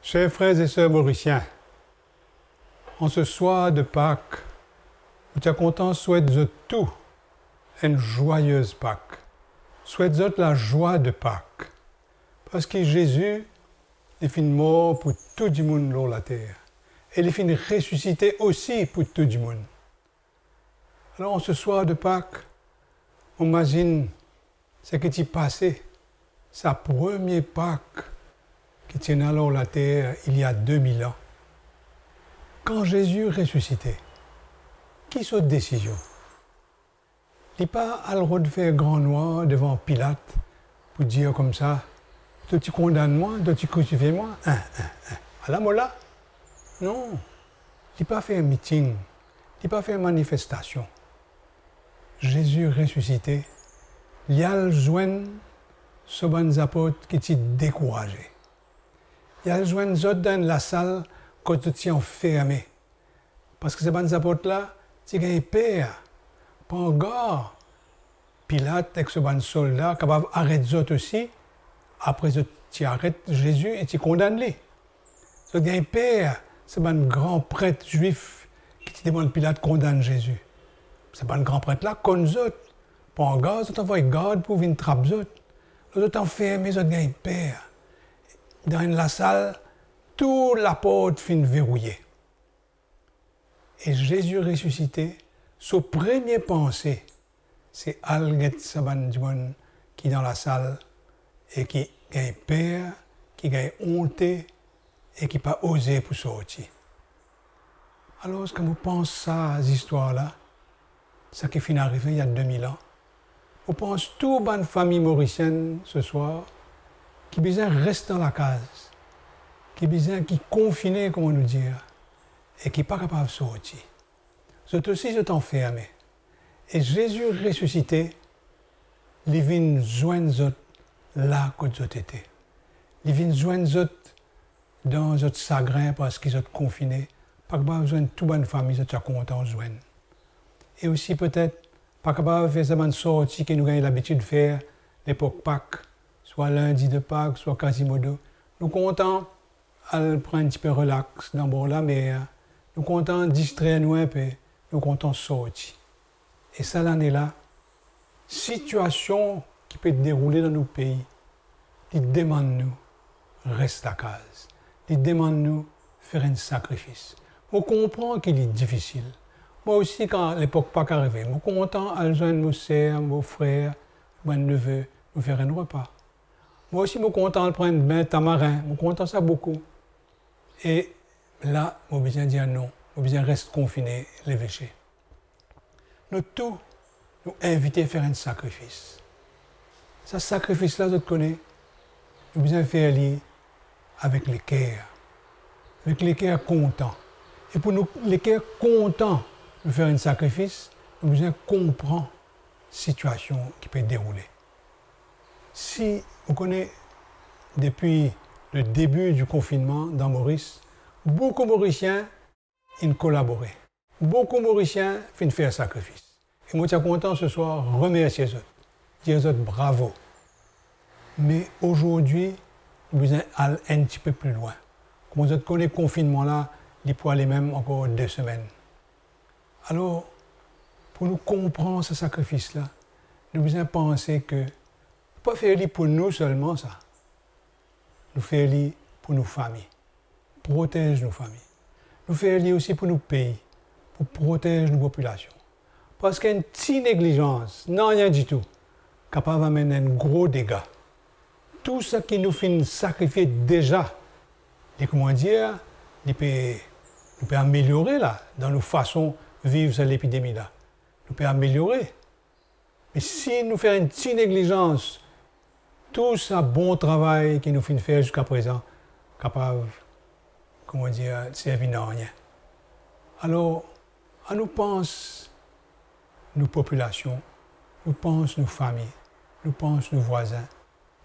Chers frères et sœurs mauriciens, en ce soir de Pâques, nous sommes contents, souhaite tout une joyeuse Pâques. Souhaite la joie de Pâques. Parce que Jésus est fin mort pour tout le monde sur la terre. Et il est fin ressuscité aussi pour tout le monde. Alors, en ce soir de Pâques, on imagine ce qui est passé, sa première Pâques qui tient alors la terre il y a 2000 ans. Quand Jésus ressuscité, qui sont décision? Il n'est pas à le de faire grand noir devant Pilate pour dire comme ça, toi tu condamnes moi, toi tu crucifies moi, à la mola. Non, il n'a pas fait un meeting, il n'a pas fait une manifestation. Jésus ressuscité, il y a le joint ce bon apôtres qui étaient découragés. Il y a le joint dans la salle quand tu es enfermé. Parce que ces bons apôtres-là, tu as peur. Pas encore. Pilate, avec ce bon soldat, capable d'arrêter les autres aussi. Après, tu arrêtes Jésus et tu condamnes les. Tu as peur. C'est un grand prêtre juif qui te demande Pilate condamne Jésus. C'est un grand prêtre-là, comme les autres. Pas encore, tu envoies garde pour venir trapper les autres. Les autres enfermés, les autres ont peur. Dans la salle, toute la porte finit verrouillée. Et Jésus ressuscité, sa première pensée, c'est Alget Sabandiwan qui est dans la salle et qui a peur, qui a honte et qui n'a pas osé pour sortir. Alors, quand vous pensez à ces histoires-là, ça qui est arrivé il y a 2000 ans, vous pensez toute bonne famille mauricienne ce soir qui besoin reste dans la case, qui besoin qui confiné, comment nous dire, et qui n'est pas capable de sortir. Vous aussi, vous êtes enfermés. Et Jésus ressuscité, il vient joindre là que vous étiez. Il vient joindre dans votre chagrin parce qu'ils sont confinés. Pas capable de joindre toute bonne famille, vous êtes contents de joindre. Et aussi peut-être, pas capable de faire cette sortie que nous avons l'habitude de faire l'époque Pâques, soit lundi de Pâques, soit Quasimodo. Nous comptons à prendre un petit peu relax dans bord la mer. Nous comptons distraire nous un peu. Nous comptons sortir. Et ça, l'année-là, situation qui peut dérouler dans nos pays, il demande nous reste à case. Il demande nous faire un sacrifice. On comprend qu'il est difficile. Moi aussi, quand l'époque Pâques arrivait, je suis content de joindre nos sœurs, nos frères, mes neveux, nous faire un repas. Moi aussi, je suis content de prendre un bain tamarin. Je suis content de ça beaucoup. Et là, je besoin de dire non. Je besoin de rester confiné, l'évêché. Nous tous, nous inviter à faire un sacrifice. Ce sacrifice-là, je te connais. Nous besoin de faire avec les cœurs. Avec les cœurs contents. Et pour nous, les cœurs contents de faire un sacrifice, nous besoin de comprendre la situation qui peut dérouler. Si vous connaissez depuis le début du confinement dans Maurice, beaucoup de Mauriciens ont collaboré. Beaucoup de Mauriciens font faire un sacrifice. Et moi, je suis content ce soir de remercier eux, dire aux autres bravo. Mais aujourd'hui, nous besoin aller un petit peu plus loin. Comme vous connaissez le confinement là, il peut aller même encore 2 semaines. Alors, pour nous comprendre ce sacrifice-là, nous besoin penser que pas faire pour nous seulement ça. Nous faire pour nos familles. Protéger nos familles. Nous faire aussi pour nos pays. Pour protéger nos populations. Parce qu'une petite négligence, non rien du tout, capable d'amener un gros dégât. Tout ce qui nous fait sacrifier déjà, comment dire, nous peut améliorer là, dans nos façons de vivre cette épidémie-là. Nous peut améliorer. Mais si nous faisons une petite négligence, tout ce bon travail que nous faisons faire jusqu'à présent, capable, comment dire, de servir à rien. Alors, à nous pense nos populations, nous pense nos familles, nous pense nos voisins.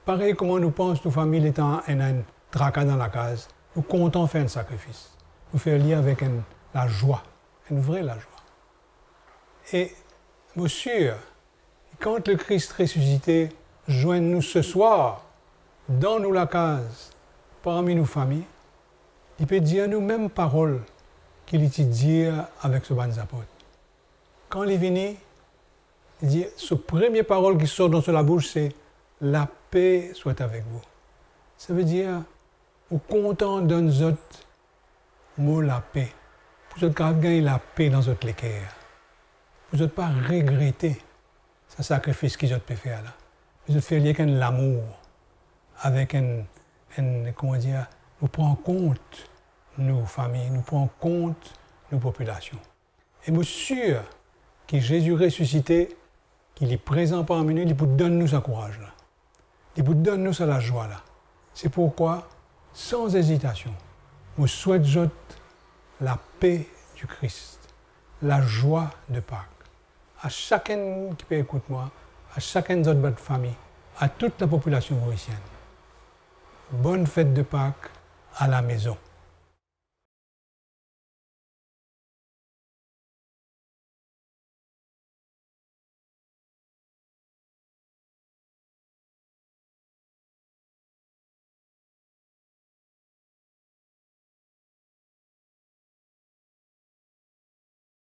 Pareil comme nous pense nos familles étant un tracas dans la case, nous comptons faire un sacrifice. Nous faire lier avec la joie, une vraie la joie. Et, monsieur, quand le Christ ressuscité joint nous ce soir, dans nous la case, parmi nos familles, il peut dire nous mêmes paroles qu'il dit avec ce bon apôtre. Quand il est venu, il dit, ce première parole qui sort dans la bouche, c'est « La paix soit avec vous ». Ça veut dire, au content d'un autre mot la paix. Vous êtes gagner la paix dans votre cœur. Vous n'êtes pas regretter ce sacrifice qu'ils ont pu faire là. Vous êtes fait avec l'amour, avec comment dire, nous prenons en compte nos familles, nous prenons en compte nos populations. Et je suis sûr que Jésus ressuscité, qu'il est présent parmi nous, il vous donne nous ce courage là. Il vous donne nous la joie là. C'est pourquoi, sans hésitation, je souhaite la paix du Christ, la joie de Pâques. À chacun qui peut écouter moi, à chacun de votre famille, à toute la population mauricienne. Bonne fête de Pâques à la maison.